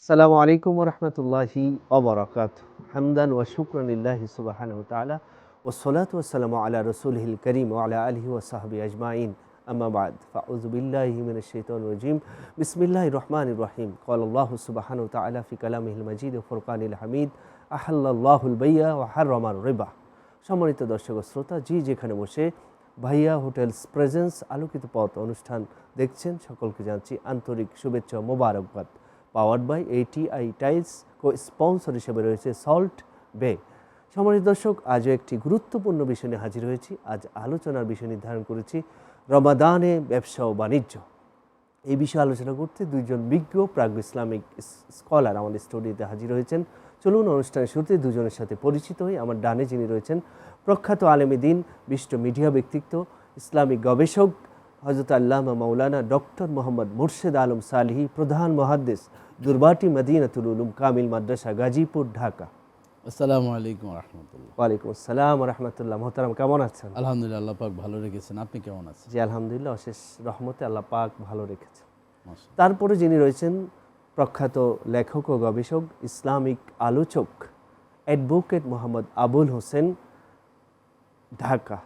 আসসালামু আলাইকুম ওয়া রাহমাতুল্লাহি ওয়া বারাকাতুহু। হামদান ওয়া শুকরান লিল্লাহি সুবহানাহু ওয়া তাআলা ওয়াস সালাতু ওয়াস সালামু আলা রাসূলিহিল কারীম ওয়া আলা আলিহি ওয়া সাহবিহি আজমাইন। আম্মা বা'দ। ফাআউযু বিল্লাহি মিনাশ শাইতানির রাজীম। বিসমিল্লাহির রহমানির রহিম। ক্বালাল্লাহু সুবহানাহু ওয়া তাআলা ফি কালামিহিল মাজিদ ওয়া ফুরকানিল হামিদ। আহাল্লাল্লাহুল বাই'a ওয়া হাররামার রিবা। সম্মানিত দর্শক ও শ্রোতা, যেখানে বসে ভাইয়া হোটেলস প্রেজেন্স আলোকিত পথ অনুষ্ঠান দেখছেন, সকলকে জানাচ্ছি আন্তরিক শুভেচ্ছা ও মোবারকবাদ। Powered by ATI tiles, co sponsor হিসেবে রয়েছে সল্ট বে। সম্মানিত দর্শক, আজও একটি গুরুত্বপূর্ণ বিষয় নিয়ে হাজির হয়েছি। আজ আলোচনার বিষয় নির্ধারণ করেছি রমাদানে ব্যবসা ও বাণিজ্য। এই বিষয়ে আলোচনা করতে দুইজন বিজ্ঞ প্রাগ ইসলামিক স্কলার আমাদের স্টুডিওতে হাজির হয়েছেন। চলুন অনুষ্ঠানের শুরুতে দুজনের সাথে পরিচিত হই। আমার ডানে যিনি রয়েছেন প্রখ্যাত আলেমে দ্বীন, বিশিষ্ট মিডিয়া ব্যক্তিত্ব, ইসলামিক গবেষক হযরত আল্লামা মাওলানা ডক্টর মোহাম্মদ মুর্শেদ আলম সালিহি, প্রধান মুহাদ্দিস, দুরবাটি মদিনাতুল উলুম কামিল মাদ্রাসা, গাজীপুর, ঢাকা। আসসালামু আলাইকুম রাহমাতুল্লাহ। ওয়ালাইকুম আসসালাম রাহমাতুল্লাহ। মোহতারাম, কেমন আছেন? আলহামদুলিল্লাহ, আল্লাহ পাক ভালো রেখেছেন। আপনি কেমন আছেন? জি আলহামদুলিল্লাহ, অশেষ রহমতে আল্লাহ পাক ভালো রেখেছেন। মাশাআল্লাহ। তারপরে যিনি রয়েছেন প্রখ্যাত লেখক ও গবেষক, ইসলামিক আলোচক, অ্যাডভোকেট মোহাম্মদ আবুল হোসেন, ঢাকা।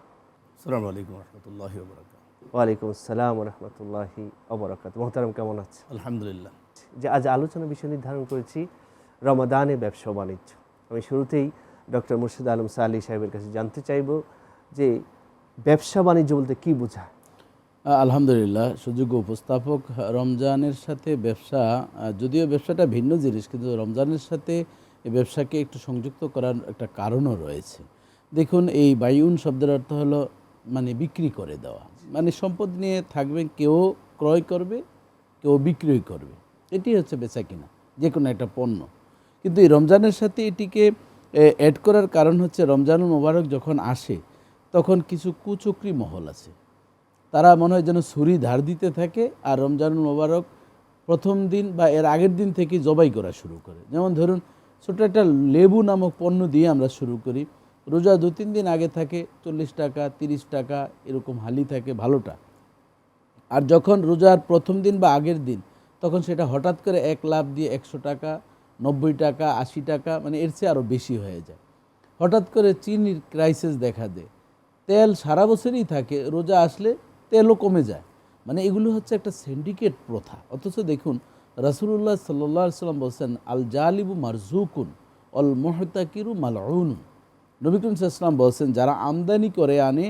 আসসালামু আলাইকুম রাহমাতুল্লাহি ওয়া বারাকাতুহু। ওয়ালাইকুম আসসালাম রহমতুল্লাহি ওয়া বারাকাতুহু। মোহতারাম, কেমন আছেন? আলহামদুলিল্লাহ। যে আজ আলোচনা বিষয় নির্ধারণ করেছি রমাদানে ব্যবসা ও বাণিজ্য। আমি শুরুতেই ডক্টর মুর্শেদ আলম সালি সাহেবের কাছে জানতে চাইব যে ব্যবসা বাণিজ্য বলতে কি বোঝায়? আলহামদুলিল্লাহ, সুযোগ্য উপস্থাপক। রমজানের সাথে ব্যবসা, যদিও ব্যবসাটা ভিন্ন জিনিস, কিন্তু রমজানের সাথে এই ব্যবসাকে একটু সংযুক্ত করার একটা কারণও রয়েছে। দেখুন, এই বাইউন শব্দের অর্থ হলো মানে বিক্রি করে দেওয়া, মানে সম্পদ নিয়ে থাকবে, কেউ ক্রয় করবে, কেউ বিক্রয় করবে, এটি হচ্ছে বেচা কিনা, যে কোনো একটা পণ্য। কিন্তু এই রমজানের সাথে এটিকে অ্যাড করার কারণ হচ্ছে রমজানুল মোবারক যখন আসে তখন কিছু কুচক্রী মহল আছে, তারা মনে হয় যেন ছুরি ধার দিতে থাকে, আর রমজানুল মোবারক প্রথম দিন বা এর আগের দিন থেকে জবাই করা শুরু করে। যেমন ধরুন, ছোটো একটা লেবু নামক পণ্য দিয়ে আমরা শুরু করি, রোজা 2-3 দিন আগে থাকে 40 টাকা 30 টাকা এরকম হালি থাকে ভালোটা, আর যখন রোজার প্রথম দিন বা আগের দিন তখন সেটা হঠাৎ করে এক লাফ দিয়ে 100 টাকা 90 টাকা 80 টাকা, মানে এর চেয়ে আরও বেশি হয়ে যায়। হঠাৎ করে চিনির ক্রাইসিস দেখা দেয়, তেল সারা বছরই থাকে, রোজা আসলে তেলও কমে যায়। মানে এগুলো হচ্ছে একটা সিন্ডিকেট প্রথা। অথচ দেখুন, রাসূলুল্লাহ সাল্লাল্লাহু আলাইহি সাল্লাম বলছেন, আল জালিবু মারজুকুন অল মুহতাকিরু মালউন। নবী করিম সাল্লাল্লাহু আলাইহি ওয়াসাল্লাম বলছেন, যারা আমদানি করে আনে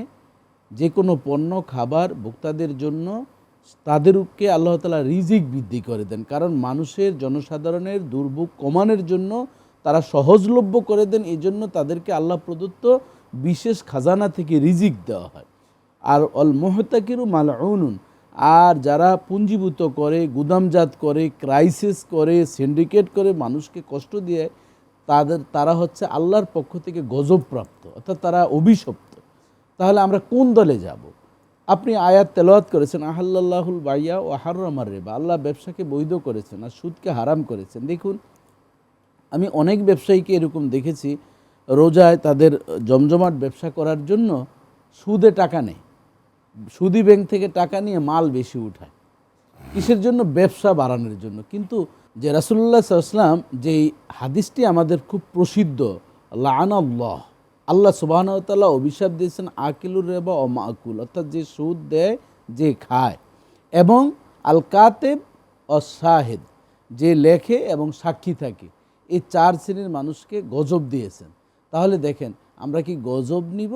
যে কোনো পণ্য খাবার ভোক্তাদের জন্য, তাদেরকে আল্লাহ তাআলা রিজিক বৃদ্ধি করে দেন। কারণ মানুষের, জনসাধারণের দুর্ভোগ কমানোর জন্য তারা সহজলভ্য করে দেন, এই জন্য তাদেরকে আল্লাহ প্রদত্ত বিশেষ খাজানা থেকে রিজিক দেওয়া হয়। আর অল মুহতাকিরু মালউনুন, আর যারা পুঞ্জীভূত করে, গুদামজাত করে, ক্রাইসিস করে, সিন্ডিকেট করে, মানুষকে কষ্ট দিয়ে, তারা হচ্ছে আল্লাহর পক্ষ থেকে গজবপ্রাপ্ত, অর্থাৎ তারা অভিশপ্ত। তাহলে আমরা কোন দলে যাব? আপনি আয়াত তেলাওয়াত করেছেন, আহাল্লাল্লাহুল বাইয়া ওয়া হাররামার রিবা, আল্লাহ ব্যবসাকে বৈধ করেছেন আর সুদকে হারাম করেছেন। দেখুন, আমি অনেক ব্যবসায়ীকে এরকম দেখেছি, রোজায় তাদের জমজমাট ব্যবসা করার জন্য সুদে টাকা নেয়, সুদি ব্যাংক থেকে টাকা নিয়ে মাল বেশি উঠায়। কিসের জন্য? ব্যবসা বাড়ানোর জন্য। কিন্তু যে রাসূলুল্লাহ সাল্লাল্লাহু আলাইহি ওয়াসাল্লাম যেই হাদিসটি আমাদের খুব প্রসিদ্ধ, লাআনাল্লাহ, আল্লাহ সুবহানাহু ওয়া তাআলা অভিশাপ দিয়েছেন আকিলুর রিবা ও মাকুল, অর্থাৎ যে সুদ দেয়, যে খায়, এবং আল কাতিব ও শাহিদ, যে লেখে এবং সাক্ষী থাকে, এই 4 শ্রেণীর মানুষকে গজব দিয়েছেন। তাহলে দেখেন, আমরা কি গজব নিব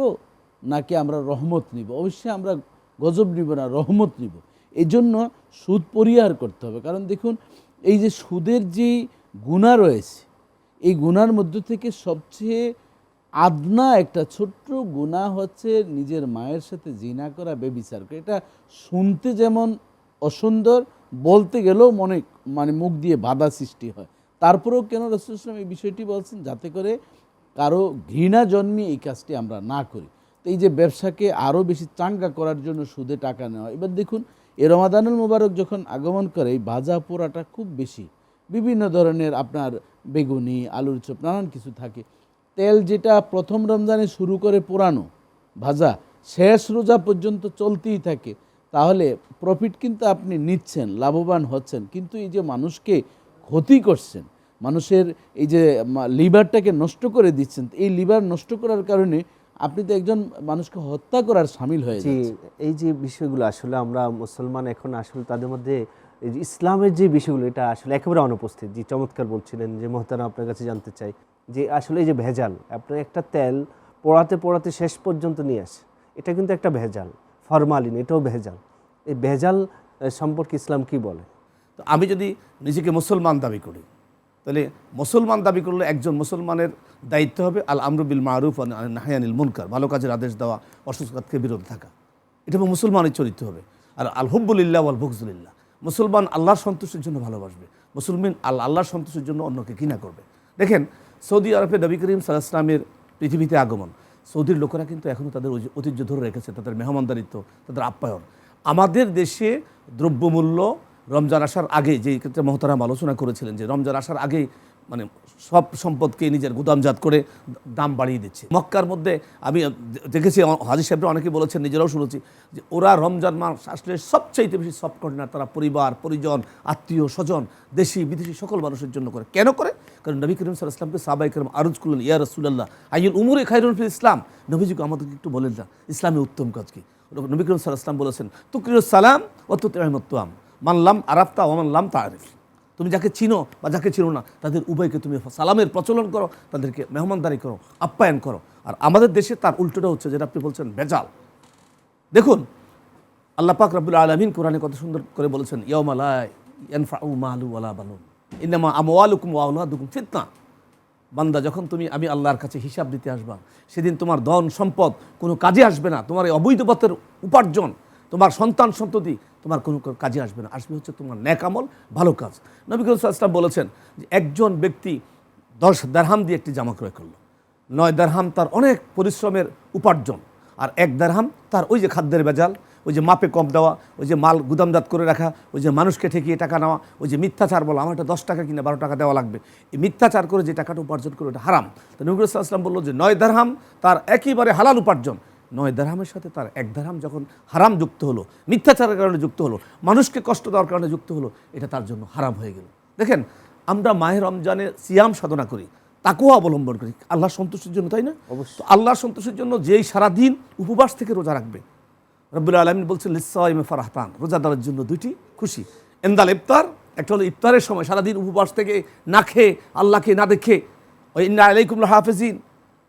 নাকি আমরা রহমত নিব? অবশ্যই আমরা গজব নিব না, রহমত নিব। এই জন্য সুদ পরিহার করতে হবে। কারণ দেখুন, এই যে সুদের যে গুনাহ রয়েছে, এই গুনার মধ্য থেকে সবচেয়ে আদনা একটা ছোট্ট গুনাহ হচ্ছে নিজের মায়ের সাথে জিনা করা, বেবিচার করা। এটা শুনতে যেমন অসুন্দর, বলতে গেলেও মানে মুখ দিয়ে বাধা সৃষ্টি হয়। তারপরেও কেন রাসূল সাল্লাল্লাহু আলাইহি ওয়াসাল্লাম এই বিষয়টি বলছেন? যাতে করে কারো ঘৃণা জন্মে এই কাজটি আমরা না করি। তো এই যে ব্যবসাকে আরও বেশি চাঙ্গা করার জন্য সুদে টাকা নেওয়া। এবার দেখুন, এই রমাদানুল মোবারক যখন আগমন করে, এই ভাজা পোড়াটা খুব বেশি, বিভিন্ন ধরনের আপনার বেগুনি, আলুর চপ, নানান কিছু থাকে। তেল যেটা প্রথম রমজানে শুরু করে পোড়ানো ভাজা, শেষ রোজা পর্যন্ত চলতেই থাকে। তাহলে প্রফিট কিন্তু আপনি নিচ্ছেন, লাভবান হচ্ছেন, কিন্তু এই যে মানুষকে ক্ষতি করছেন, মানুষের এই যে লিভারটাকে নষ্ট করে দিচ্ছেন, এই লিভার নষ্ট করার কারণে আপনি তো একজন মানুষকে হত্যা করার শামিল হয়ে জি, যাচ্ছেন। এই যে বিষয়গুলো আসলে আমরা মুসলমান এখন আসলে তাদের মধ্যে এই যে ইসলামের যে বিষয়গুলো এটা আসলে একেবারে অনুপস্থিত। জি, চমৎকার বলছিলেন যে মোহতারাম, আপনার কাছে জানতে চাই যে আসলে এই যে ভেজাল, আপনার একটা তেল পোড়াতে পোড়াতে শেষ পর্যন্ত নিয়ে আসে, এটা কিন্তু একটা ভেজাল। ফরমালিন, এটাও ভেজাল। এই ভেজাল সম্পর্কে ইসলাম কি বলে? তো আমি যদি নিজেকে মুসলমান দাবি করি, তাহলে মুসলমান দাবি করলে একজন মুসলমানের দায়িত্ব হবে আল আমরু বিল মারুফ ওয়া নাহই আনিল মুনকার, ভালো কাজের আদেশ দেওয়া, অসৎ কাজ থেকে বিরত থাকা। এটা মুসলমানের চরিত্র হবে। আর আল হুব্বুলিল্লাহ ওয়াল বুগযুলিল্লাহ, মুসলমান আল্লাহর সন্তুষ্টির জন্য ভালোবাসবে, মুসলমান আল্লাহর সন্তুষ্টির জন্য অন্যকে ঘৃণা করবে। দেখেন, সৌদি আরবে নবী করিম সাল্লাল্লাহু আলাইহি ওয়াসাল্লামের পৃথিবীতে আগমন, সৌদির লোকেরা কিন্তু এখনও তাদের ঐতিহ্য ধরে রেখেছে, তাদের মেহমানদারিত্ব, তাদের আপ্যায়ন। আমাদের দেশে দ্রব্যমূল্য রমজান আসার আগে, যে ক্ষেত্রে মহতারাম আলোচনা করেছিলেন যে রমজান আসার আগেই মানে সব সম্পদকে নিজের গুদামজাত করে দাম বাড়িয়ে দিচ্ছে। মক্কার মধ্যে আমি দেখেছি, হাজী সাহেবরা অনেকে বলেছেন, নিজেরাও শুনেছি, যে ওরা রমজান মাস আসলে সবচাইতে বেশি সব কন্টেনার তারা পরিবার পরিজন আত্মীয় স্বজন দেশি বিদেশি সকল মানুষের জন্য করে। কেন করে? কারণ নবী করিম সাল্লাল্লাহু আলাইহি ওয়াসাল্লামকে সাহাবায়ে কেরাম আরজ করলেন, ইয়া রাসূলুল্লাহ আইয়ুল উমুরি খায়রুন ফিল ইসলাম, নবীজিকে আমাদেরকে একটু বলেন না ইসলামে উত্তম কাজ কি। নবী করিম সাল্লাল্লাহু আলাইহি ওয়াসাল্লাম বলেছেন, তুকরিউস সালাম ওয়া তুতইমুত তুআম মানলাম আরাফতা ওয়ামান তারিফ, তুমি যাকে চিনো বা যাকে চিনো না তাদের উভয়কে তুমি সালামের প্রচলন করো, তাদেরকে মেহমানদারি করো, আপ্যায়ন করো। আর আমাদের দেশে তার উল্টোটা হচ্ছে, যেটা আপনি বলছেন ভেজাল। দেখুন, আল্লাহ পাক রব্বুল আলামিন কোরআনে কত সুন্দর করে বলেছেন, ইয়াউমা লা ইয়ানফাউ মালু ওয়ালা বানুন ইন্নামা আমওয়ালুকুম ওয়া আওলাদুকুম ফিতনা। বান্দা, যখন তুমি আমি আল্লাহর কাছে হিসাব দিতে আসবা, সেদিন তোমার ধন সম্পদ কোনো কাজে আসবে না, তোমার এই অবৈধ পথের উপার্জন, তোমার সন্তান সন্ততি তোমার কোনো কাজে আসবে না, আসবে হচ্ছে তোমার নেক আমল, ভালো কাজ। নবী করিম সাল্লাল্লাহু আলাইহি ওয়াসাল্লাম বলেছেন যে একজন ব্যক্তি 10 দিরহাম দিয়ে একটি জামা ক্রয় করলো, 9 দিরহাম তার অনেক পরিশ্রমের উপার্জন, আর 1 দিরহাম তার ওই যে খাদ্যের ভেজাল, ওই যে মাপে কম দেওয়া, ওই যে মাল গুদামজাত করে রাখা, ওই যে মানুষকে ঠেকিয়ে টাকা নেওয়া, ওই যে মিথ্যাচার বলা, আমার এটা 10 টাকা কিনা 12 টাকা দেওয়া লাগবে, এই মিথ্যাচার করে যে টাকাটা উপার্জন করে ওটা হারাম। তো নবী সাল্লাল্লাহু আলাইহি ওয়াসাল্লাম বললো যে 9 দিরহাম তার একেবারে হালাল উপার্জন, 9 দিরহামের সাথে তার 1 দিরহাম যখন হারাম যুক্ত হলো, মিথ্যাচারের কারণে যুক্ত হলো, মানুষকে কষ্ট দেওয়ার কারণে যুক্ত হলো, এটা তার জন্য হারাম হয়ে গেল। দেখেন, আমরা মাহে রমজানে সিয়াম সাধনা করি, তাকওয়া অবলম্বন করি আল্লাহর সন্তুষ্টির জন্য, তাই না? অবশ্যই। তো আল্লাহর সন্তুষ্টির জন্য যেই সারাদিন উপবাস থেকে রোজা রাখবে, রব্বুল আলামিন বলছেন লিসসাইমি ফারাহতান, রোজাদারের জন্য 2টি খুশি। এন্দাল ইফতার, একটা হলো ইফতারের সময় সারাদিন উপবাস থেকে না খেয়ে, আল্লাহকে না দেখে, ওই ইন্না আলাইকুম লাহাফিজিন,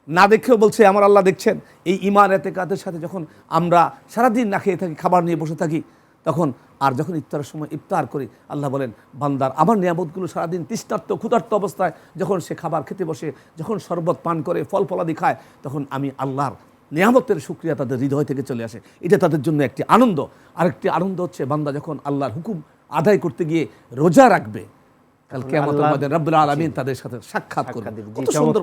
না দেখেও বলছে আমার আল্লাহ দেখছেন। এই ঈমান এতেকাদের সাথে যখন আমরা সারাদিন না খেয়ে থাকি, খাবার নিয়ে বসে থাকি, তখন আর যখন ইফতারের সময় ইফতার করি, আল্লাহ বলেন বান্দার আমার নিয়ামতগুলো সারাদিন তৃষ্ণার্ত ক্ষুধার্ত অবস্থায় যখন সে খাবার খেতে বসে, যখন শরবত পান করে, ফল ফলাদি খায়, তখন আমি আল্লাহর নিয়ামতের শুকরিয়া তাদের হৃদয় থেকে চলে আসে। এটা তাদের জন্য একটি আনন্দ। আরেকটি আনন্দ হচ্ছে বান্দা যখন আল্লাহর হুকুম আদায় করতে গিয়ে রোজা রাখবে, কাল কিয়ামতের ময়দানে রব্বুল আলামিন তাদের সাথে সাক্ষাৎ করবে। কত সুন্দর,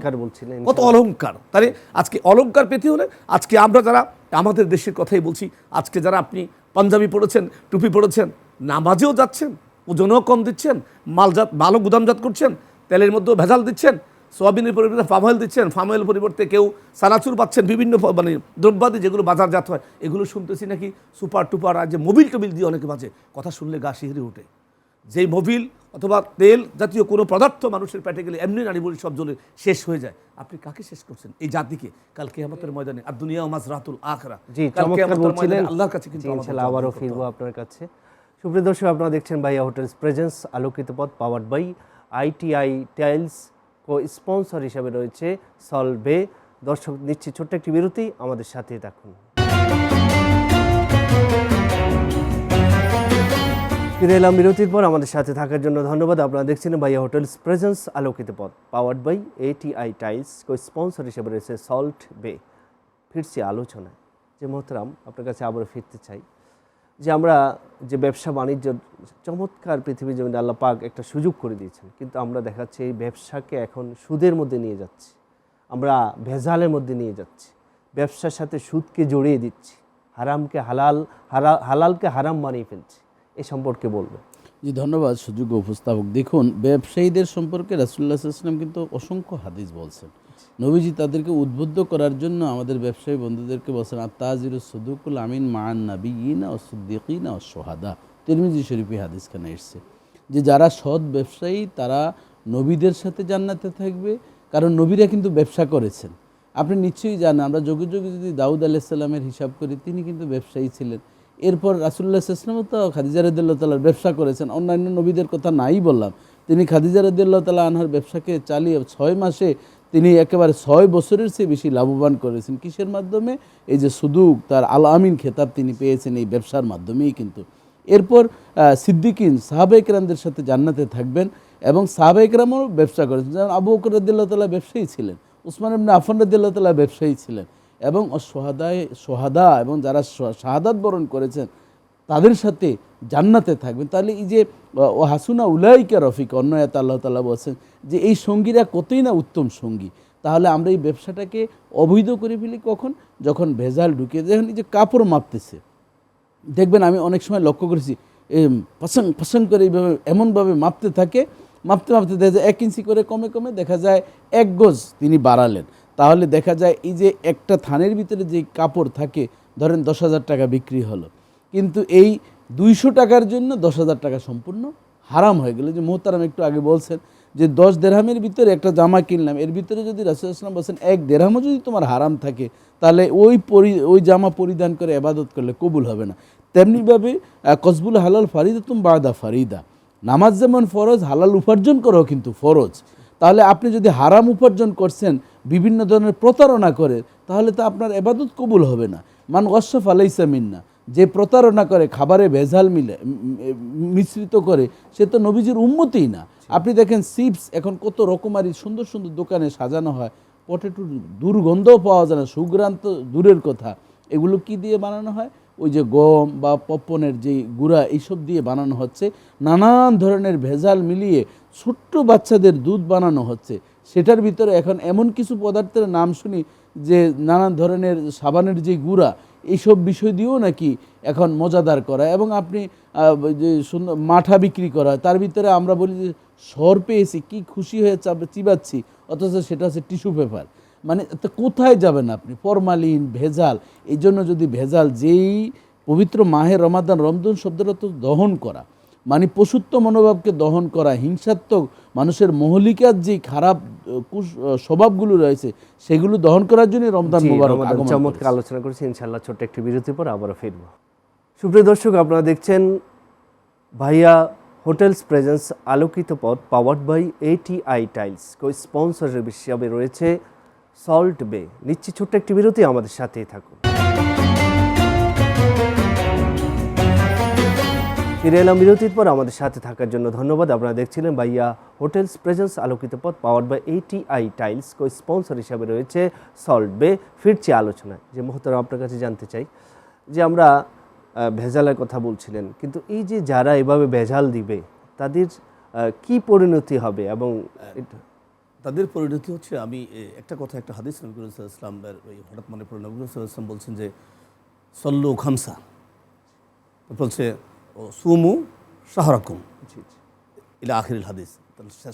কত অলংকার। তাহলে আজকে অলংকার পেতে হলে আজকে আমরা যারা আমাদের দেশের কথাই বলছি, আজকে যারা আপনি পাঞ্জাবি পড়েছেন, টুপি পড়েছেন, নামাজেও যাচ্ছেন, ওজনও কম দিচ্ছেন, মালও গুদামজাত করছেন, তেলের মধ্যেও ভেজাল দিচ্ছেন, সোয়াবিনের পরিবর্তে পাম অয়েল দিচ্ছেন, পাম অয়েল পরিবর্তে কেউ সানাচুর পাচ্ছেন, বিভিন্ন মানে দ্রব্যাদি যেগুলো বাজারজাত হয়, এগুলো শুনতেছি নাকি সুপার টুপার আর যে মোবিল টোবিল দিয়ে অনেকে বাজে, কথা শুনলে গা শিহরে ওঠে। যেই মোবিল অথবা তেল জাতীয় কোনো পদার্থ মানুষের পেটে গেলে এমনি নারী বলি সব জ্বলে শেষ হয়ে যায়। আপনি কাকে শেষ করছেন? এই জাতিকে। কাল কিয়ামতের ময়দানে আর দুনিয়া মাজরাতুল আখিরা, জি, চমৎকার বলছিলেন। আল্লাহর কাছে কিন্তু ইনশাআল্লাহ আবারও ফিরবো আপনার কাছে। সুপ্রিয় দর্শক, আপনারা দেখছেন ভাইয়া হোটেলস প্রেজেন্স আলোকিত পথ, powered by ITI tiles, co sponsor হিসেবে রয়েছে সলভে। দর্শক, নিচ্ছি ছোট্ট একটি বিরতি, আমাদের সাথে থাকুন। ফিরে এলাম বিরতির পর, আমাদের সাথে থাকার জন্য ধন্যবাদ। আপনারা দেখছেন ভাইয়া হোটেলস প্রেজেন্স আলোকিত পথ, powered by ATI tiles, co sponsor হিসেবে রয়েছে সল্ট বে। ফিরছি আলোচনায়। যে মোহতারাম, আপনার কাছে আবারও ফিরতে চাই যে আমরা যে ব্যবসা বাণিজ্য চমৎকার পৃথিবীর জমিনে আল্লাহ পাক একটা সুযোগ করে দিয়েছেন, কিন্তু আমরা দেখাচ্ছি এই ব্যবসাকে এখন সুদের মধ্যে নিয়ে যাচ্ছি, আমরা ভেজালের মধ্যে নিয়ে যাচ্ছি, ব্যবসার সাথে সুদকে জড়িয়ে দিচ্ছি, হারামকে হালাল, হালালকে হারাম বানিয়ে ফেলছি। এ সম্পর্কে বলবেন? জি, ধন্যবাদ সুযোগ্য উপস্থাপক। দেখুন, ব্যবসায়ীদের সম্পর্কে রাসূলুল্লাহ সাল্লাল্লাহু আলাইহি ওয়াসাল্লাম কিন্তু অসংখ্য হাদিস বলছেন। নবীজি তাদেরকে উদ্বুদ্ধ করার জন্য আমাদের ব্যবসায়ী বন্ধুদেরকে বলছেন, আত-তাজিরুস সুদুকুল আমিন মা'আন নাবিয়িনা ওয়াস সিদ্দিকিনা ওয়াস শুহাদা। তিরমিজি শরীফে হাদিসখানে এসেছে যে যারা সৎ ব্যবসায়ী তারা নবীদের সাথে জান্নাতে থাকবে, কারণ নবীরা কিন্তু ব্যবসা করেছেন। আপনি নিশ্চয়ই জানেন, আমরা যোগে যোগে যদি দাউদ আলাইহিস সালামের হিসাব করি, তিনি কিন্তু ব্যবসায়ী ছিলেন। এরপর রাসূলুল্লাহ সাল্লাল্লাহু আলাইহি ওয়াসাল্লাম তো খাদিজা রাদিয়াল্লাহু তাআলার ব্যবসা করেছেন, অন্যান্য নবীদের কথা নাই বললাম। তিনি খাদিজা রাদিয়াল্লাহু তাআলা আনহার ব্যবসাকে চালিয়ে 6 মাসে তিনি একেবারে 6 বছরের চেয়ে বেশি লাভবান করেছেন। কিসের মাধ্যমে? এই যে সুদুক, তার আল আমিন খেতাব তিনি পেয়েছেন এই ব্যবসার মাধ্যমেই কিন্তু। এরপর সিদ্দিকিন সাহাবা ইকরামদের সাথে জান্নাতে থাকবেন, এবং সাহাবা ইকরামও ব্যবসা করেছেন। যেমন আবু বকর রাদিয়াল্লাহু তাআলা ব্যবসায়ী ছিলেন, উসমান ইবনে আফফান রাদিয়াল্লাহু তাআলা ব্যবসায়ী ছিলেন, এবং সোহাদা এবং যারা শাহাদাত বরণ করেছেন তাদের সাথে জান্নাতে থাকবেন। তাহলে এই যে ও হাসুনা উলাইকা রফিক, অন্য আয়াতে আল্লাহ তাআলা বলছেন যে এই সঙ্গীরা কতই না উত্তম সঙ্গী। তাহলে আমরা এই ব্যবসাটাকে অবৈধ করে ফেলি কখন? যখন ভেজাল ঢুকে, যখন এই যে কাপড় মাপতেছে, দেখবেন আমি অনেক সময় লক্ষ্য করেছি পছন্দ পছন্দ করে এইভাবে এমনভাবে মাপতে থাকে, মাপতে মাপতে দেখা যায় 1 ইঞ্চি করে কমে কমে দেখা যায় 1 গজ তিনি বাড়ালেন। তাহলে দেখা যায় এই যে একটা থানের ভিতরে যে কাপড় থাকে, ধরেন 10,000 টাকা বিক্রি হলো, কিন্তু এই 200 টাকার জন্য 10,000 টাকা সম্পূর্ণ হারাম হয়ে গেল। যে মোহতারাম একটু আগে বলছেন যে 10 দেরহামের ভিতরে একটা জামা কিনলাম, এর ভিতরে যদি রাসূলুল্লাহ সাল্লাল্লাহু আলাইহি ওয়াসাল্লাম বলছেন 1 দেরহামও যদি তোমার হারাম থাকে, তাহলে ওই জামা পরিধান করে ইবাদত করলে কবুল হবে না। তেমনিভাবে কসবুল হালাল ফারিদাতুম বাদা ফারিদা, নামাজ যেমন ফরজ, হালাল উপার্জন করাও কিন্তু ফরজ। তাহলে আপনি যদি হারাম উপার্জন করছেন বিভিন্ন ধরনের প্রতারণা করে, তাহলে তো আপনার ইবাদত কবুল হবে না। মান ওয়াসফ আলাইসা মিন্না, যে প্রতারণা করে, খাবারে ভেজাল মিশ্রিত করে, সে তো নবীজির উম্মতই না। আপনি দেখেন চিপস এখন কত রকমারি সুন্দর সুন্দর দোকানে সাজানো হয়, পটেটোর দুর্গন্ধও পাওয়া যায় না, সুগ্রান্ত দূরের কথা। এগুলো কি দিয়ে বানানো হয়? ওই যে গম বা পপনের যে গুঁড়া, এইসব দিয়ে বানানো হচ্ছে, নানান ধরনের ভেজাল মিলিয়ে ছোট্ট বাচ্চাদের দুধ বানানো হচ্ছে। সেটার ভিতরে এখন এমন কিছু পদার্থের নাম শুনি যে নানান ধরনের সাবানের যে গুঁড়া, এইসব বিষয় দিয়েও নাকি এখন মজাদার করা, এবং আপনি যে সুন্দর মাঠা বিক্রি করা, তার ভিতরে আমরা বলি যে সর পেয়েছি, কি খুশি হয়ে চিবাচ্ছি, অথচ সেটা হচ্ছে টিস্যু পেপার। মানে তো কোথায় যাবেন আপনি? ফরমালিন, ভেজাল। এই জন্য যদি ভেজাল, যেই পবিত্র মাহে রমজান শব্দটা তো দহন করা, মানে পশুত্ব মনোভাবকে দহন করা, হিংসাত্মক মানুষের মহলিকার যে খারাপ স্বভাবগুলো রয়েছে সেগুলো দহন করার জন্য রমজান মুবারক আগমন। চমৎকার আলোচনা করেছি, ইনশাআল্লাহ ছোট্ট একটি বিরতির পর আবারও ফিরব। সুপ্রিয় দর্শক, আপনারা দেখছেন ভাইয়া হোটেলস প্রেজেন্স আলোকিত পথ, powered by ATI tiles. Sponsor হিসাবে রয়েছে সল্ট বে। নিচ্ছি ছোট্ট একটি বিরতি, আমাদের সাথেই থাকুন। ফিরে এলাম বিরতির পর, আমাদের সাথে থাকার জন্য ধন্যবাদ। আপনারা দেখছিলেন ভাইয়া হোটেলস প্রেজেন্স আলোকিত পথ, powered by ATI tiles. Sponsor হিসাবে রয়েছে সল্ট বে। ফিরছি আলোচনায়। যে মোহতারাম, আপনার কাছে জানতে চাই যে আমরা ভেজালের কথা বলছিলেন, কিন্তু এই যে যারা এভাবে ভেজাল দিবে তাদের কি পরিণতি হবে? এবং তাদের পরিণতি হচ্ছে, আমি একটা কথা, একটা হাদিস নবী করিম সাল্লাল্লাহু আলাইহি ওয়াসাল্লামের হঠাৎ মনে পড়ল। নবী করিম সাল্লাল্লাহু আলাইহি ওয়াসাল্লাম বলছেন যে সল্লু খামসা, বলছে ও সুমু শাহরাকুম ইলা আখিরিল হাদিস।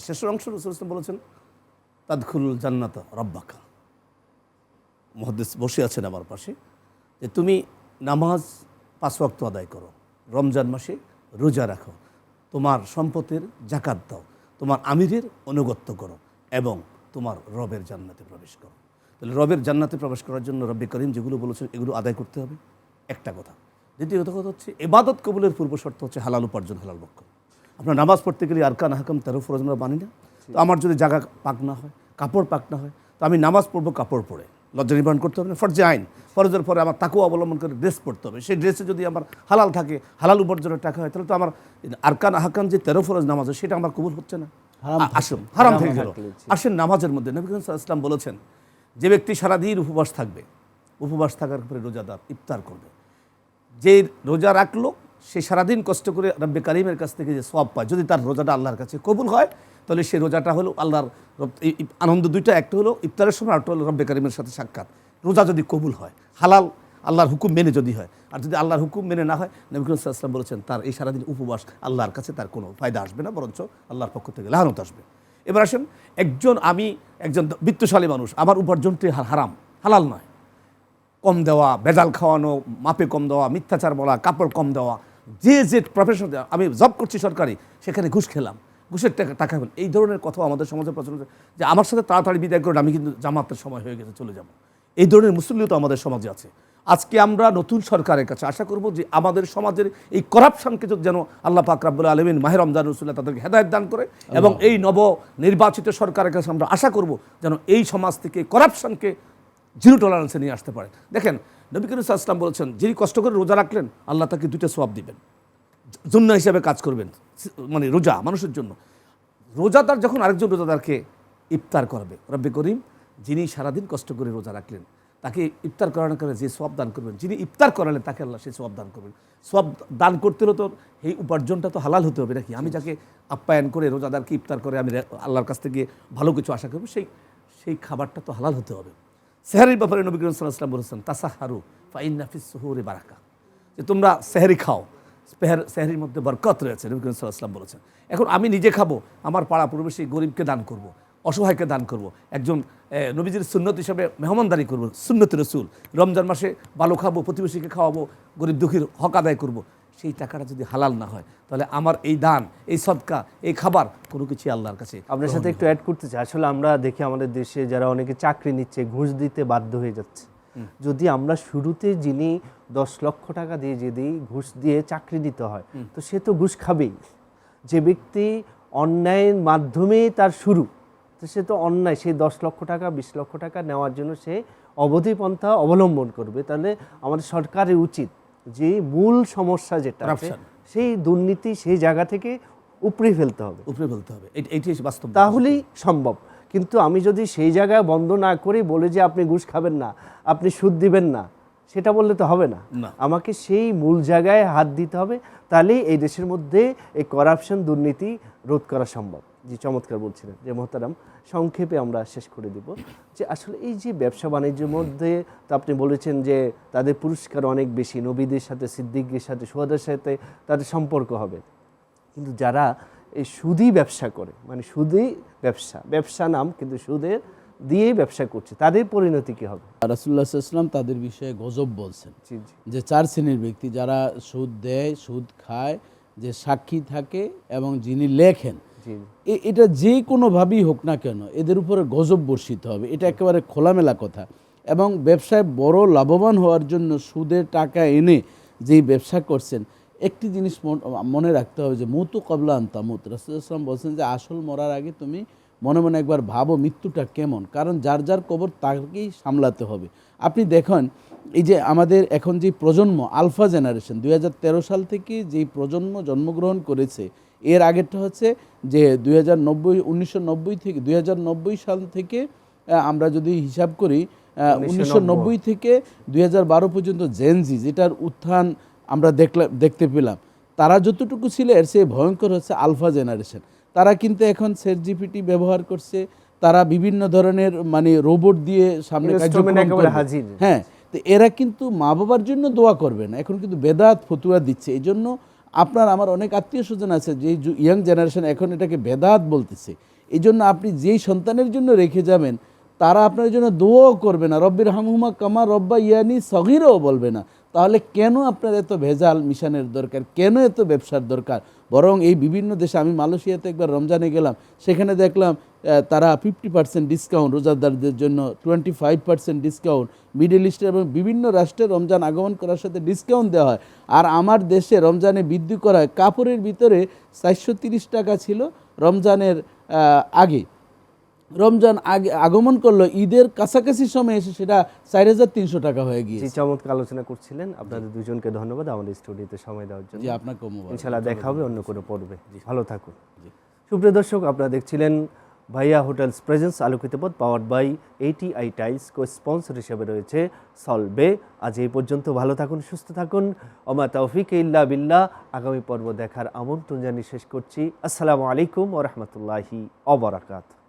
শেষের অংশ রাসূল সাল্লাল্লাহু আলাইহি ওয়াসাল্লাম বলেছেন তাদখুলুল জান্নাতা রাব্বাকা। মুহাদ্দিস বসে আছেন আমার পাশে, যে তুমি নামাজ 5 ওয়াক্ত আদায় করো, রমজান মাসে রোজা রাখো, তোমার সম্পদের জাকাত দাও, তোমার আমিরের অনুগত্য করো, এবং তোমার রবের জান্নাতে প্রবেশ করো। তাহলে রবের জান্নাতে প্রবেশ করার জন্য রব্বে করিম যেগুলো বলেছেন এগুলো আদায় করতে হবে, একটা কথা। দ্বিতীয় কথা হচ্ছে ইবাদত কবুলের পূর্ব শর্ত হচ্ছে হালাল উপার্জন, হালাল ভক্ষণ। আপনার নামাজ পড়তে গেলে আরকান হাকাম 13 ফরজ আমরা মানি না, তো আমার যদি জায়গা পাক না হয়, কাপড় পাক না হয়, তো আমি নামাজ পড়বো কাপড় পরে, লজ্জা নিবারণ করতে হবে না। ফরজে আইন, ফরজের পরে আমার তাকুয়া অবলম্বন করে ড্রেস পরতে হবে। সেই ড্রেসে যদি আমার হালাল থাকে, হালাল উপার্জনের টাকা হয়, তাহলে তো আমার আরকান হাকাম যে 13 ফরজ নামাজ হয় সেটা আমার কবুল হচ্ছে না, হারাম থেকে গেল। আসেন নামাজের মধ্যে নবী করিম সাল্লাল্লাহু আলাইহি ওয়াসাল্লাম বলেছেন, যে ব্যক্তি সারাদিন উপবাস থাকবে, উপবাস থাকার পরে রোজাদার ইফতার করবে, যে রোজা রাখলো সে সারাদিন কষ্ট করে রব্বে কারিমের কাছ থেকে যে সওয়াব পায়, যদি তার রোজাটা আল্লাহর কাছে কবুল হয়, তাহলে সে রোজাটা হলো আল্লাহর আনন্দ। দুইটা, একটা হলো ইফতারের সময়, আরেকটা হলো রব্বে কারিমের সাথে সাক্ষাৎ। রোজা যদি কবুল হয়, হালাল আল্লাহর হুকুম মেনে যদি হয়, আর যদি আল্লাহর হুকুম মেনে না হয়, নবী করিম সাল্লাল্লাহু আলাইহি ওয়াসাল্লাম বলেছেন তার এই সারাদিন উপবাস আল্লাহর কাছে তার কোনো ফায়দা আসবে না, বরঞ্চ আল্লাহর পক্ষ থেকে লানত আসবে। এবার আসেন, আমি একজন বিত্তশালী মানুষ, আমার উপার্জনটি হারাম, হালাল নয়, কম দেওয়া, ভেজাল খাওয়ানো, মাপে কম দেওয়া, মিথ্যাচার বলা, কাপড় কম দেওয়া, যে প্রফেশন, আমি জব করছি সরকারি, সেখানে ঘুষ খেলাম, ঘুষের টাকা পেলাম, এই ধরনের কথা আমাদের সমাজে প্রচলিত, যে আমার সাথে তাড়াতাড়ি বিদায় করে আমি কিন্তু জামাতের সময় হয়ে গেছে চলে যাব, এই ধরনের মুসল্লিও তো আমাদের সমাজে আছে। আজকে আমরা নতুন সরকারের কাছে আশা করব যে আমাদের সমাজের এই করাপশনকে যেন আল্লাহ পাক রব্বুল আলামিন মাহে রমজান রাসূলুল্লাহ তাদেরকে হেদায়েত দান করে, এবং এই নব নির্বাচিত সরকারের কাছে আমরা আশা করব যেন এই সমাজ থেকে করাপশনকে জিরো টলারেন্সে নিয়ে আসতে পারে। দেখেন, নবী করিম সাল্লাল্লাহু আলাইহি ওয়াসাল্লাম বলেছেন, যিনি কষ্ট করে রোজা রাখলেন আল্লাহ তাকে দুইটা সওয়াব দিবেন, জন্য হিসাবে কাজ করবেন, মানে রোজা মানুষের জন্য। রোজাদার যখন আরেকজন রোজাদারকে ইফতার করবে, রব্বে করিম যিনি সারাদিন কষ্ট করে রোজা রাখলেন তাকে ইফতার করানোর কারণে যে সওয়াব দান করবেন, যিনি ইফতার করালেন তাকে আল্লাহ সেই সওয়াব দান করবেন। সওয়াব দান করতে হলে তো এই উপার্জনটা তো হালাল হতে হবে নাকি? আমি যাকে আপ্যায়ন করে রোজাদারকে ইফতার করে আমি আল্লাহর কাছ থেকে ভালো কিছু আশা করবো, সেই খাবারটা তো হালাল হতে হবে। সেহরির ব্যাপারে নবী করিম সাল্লাল্লাহু আলাইহি ওয়াসাল্লাম বলেছেন, তাসাহারু ফাইন্না ফিস সুহুরি বারাকা, যে তোমরা সেহরি খাও, সেহরির মধ্যে বরকত রয়েছে, নবী করিম সাল্লাল্লাহু আলাইহি ওয়াসাল্লাম বলেছেন। এখন আমি নিজে খাবো, আমার পাড়া প্রতিবেশী গরিবকে দান করব, অসহায়কে দান করব, একজন নবীজির সুন্নত হিসাবে মেহমানদারি করব, সুন্নতি রাসূল, রমজান মাসে ভালো খাবো, প্রতিবেশীকে খাওয়াবো, গরিব দুঃখীর হক আদায় করব, সেই টাকাটা যদি হালাল না হয় তাহলে আমার এই দান, এই সদকা, এই খাবার কোনো কিছু আল্লাহর কাছে। আপনার সাথে একটু অ্যাড করতে চাই, আসলে আমরা দেখি আমাদের দেশে যারা অনেকে চাকরি নিচ্ছে ঘুষ দিতে বাধ্য হয়ে যাচ্ছে। যদি আমরা শুরুতে যিনি 10 লক্ষ টাকা দিয়ে যদি ঘুষ দিয়ে চাকরি নিতে হয়, তো সে তো ঘুষ খাবেই। যে ব্যক্তি অন্যায়ের মাধ্যমে তার শুরু, তো সে তো অন্যায়, সেই 10 লক্ষ টাকা 20 লক্ষ টাকা নেওয়ার জন্য সে অবধি পন্থা অবলম্বন করবে। তাহলে আমাদের সরকারের উচিত যে মূল সমস্যা যেটা আছে সেই দুর্নীতি সেই জায়গা থেকে উপড়ে ফেলতে হবে, এইটাই বাস্তব, তাহলেই সম্ভব। কিন্তু আমি যদি সেই জায়গায় বন্ধ না করে বলে যে আপনি ঘুষ খাবেন না, আপনি সুদ দিবেন না, সেটা বললে তো হবে না। আমাকে সেই মূল জায়গায় হাত দিতে হবে, তাহলেই এই দেশের মধ্যে এই করাপশন দুর্নীতি রোধ করা সম্ভব। জি, চমৎকার বলছিলেন যে মোহতারাম। সংক্ষেপে আমরা শেষ করে দিব যে আসলে এই যে ব্যবসা বাণিজ্যের মধ্যে তো আপনি বলেছেন যে তাদের পুরস্কার অনেক বেশি, নবীদের সাথে, সিদ্দিকদের সাথে, সুহাদার সাথে তাদের সম্পর্ক হবে। কিন্তু যারা এই সুদি ব্যবসা করে, মানে সুদি ব্যবসা নাম কিন্তু সুদের দিয়েই ব্যবসা করছে, তাদের পরিণতি কি হবে? রাসূলুল্লাহ সাল্লাল্লাহু আলাইহি ওয়াসাল্লাম তাদের বিষয়ে গজব বলছেন যে 4 শ্রেণীর ব্যক্তি যারা সুদ দেয়, সুদ খায়, যে সাক্ষী থাকে এবং যিনি লেখেন, এটা যে কোনোভাবেই হোক না কেন এদের উপরে গজব বর্ষিত হবে। এটা একেবারে খোলামেলা কথা। এবং ব্যবসায় বড় লাভবান হওয়ার জন্য সুদের টাকা এনে যেই ব্যবসা করছেন, একটি জিনিস মনে রাখতে হবে যে মুতু ক্বাবলা আন তামুত। রাসূলুল্লাহ সাল্লাল্লাহু আলাইহি ওয়াসাল্লাম বলছেন যে আসল মরার আগে তুমি মনে মনে একবার ভাবো মৃত্যুটা কেমন, কারণ যার যার কবর তাকেই সামলাতে হবে। আপনি দেখেন এই যে আমাদের এখন যে প্রজন্ম আলফা জেনারেশন 2013 সাল থেকে যেই প্রজন্ম জন্মগ্রহণ করেছে, এর আগেরটা হচ্ছে যে 1990 থেকে 2090 সাল থেকে আমরা যদি হিসাব করি 1990 থেকে 2012 পর্যন্ত জেনজি, যেটার উত্থান আমরা দেখতে পেলাম, তারা যতটুকু ছিল এর চেয়ে ভয়ঙ্কর হচ্ছে আলফা জেনারেশন। তারা কিন্তু এখন ChatGPT ব্যবহার করছে, তারা বিভিন্ন ধরনের মানে রোবট দিয়ে সামনে হাজির। হ্যাঁ, তো এরা কিন্তু মা বাবার জন্য দোয়া করবে না, এখন কিন্তু বেদাত ফতুয়া দিচ্ছে। এই জন্য আপনার আমার অনেক আত্মীয় স্বজন আছে যে ইয়াং জেনারেশন এখন এটাকে বেদাত বলতেছে। এই জন্য আপনি যেই সন্তানের জন্য রেখে যাবেন তারা আপনার জন্য দোয়াও করবে না, রব্বির হামহুমা কামা রব্বা ইয়ানি সগীরও বলবে না। তাহলে কেন আপনার এত ভেজাল মিশনের দরকার, কেন এত ব্যবসার দরকার? বরং এই বিভিন্ন দেশে, আমি মালয়েশিয়াতে একবার রমজানে গেলাম, সেখানে দেখলাম তারা 50% ডিসকাউন্ট রোজাদারদের জন্য, 25% ডিসকাউন্ট, মিডল ইস্টের এবং বিভিন্ন রাষ্ট্রে রমজান আগমন করার সাথে ডিসকাউন্ট দেওয়া হয়। আর আমার দেশে রমজানে বৃদ্ধি করা হয়, কাপড়ের ভিতরে 430 টাকা ছিল রমজানের আগে, রমজান আগমন করলো, ঈদের কাছাকাছি সময় এসে সেটা 4300 টাকা হয়ে গিয়েছে। চমৎকার আলোচনা করছিলেন, আপনাদের দুজনকে ধন্যবাদ আমাদের স্টুডিওতে সময় দেওয়ার জন্য। আপনাকে ইনশাআল্লাহ দেখা হবে অন্য কোনো পর্বে। ভালো থাকুন। সুপ্রিয় দর্শক, আপনারা দেখছিলেন ভাইয়া হোটেলস প্রেজেন্স আলোকিত পথ, powered by ATI tiles. Co sponsor হিসেবে রয়েছে সলবে। আজ এই পর্যন্ত, ভালো থাকুন, সুস্থ থাকুন। ওমা তৌফিক ইল্লা বিল্লাহ। আগামী পর্ব দেখার আমন্ত্রণ জানিয়ে শেষ করছি। আসসালামু আলাইকুম ওয়া রাহমাতুল্লাহি ওয়া বারাকাতুহু।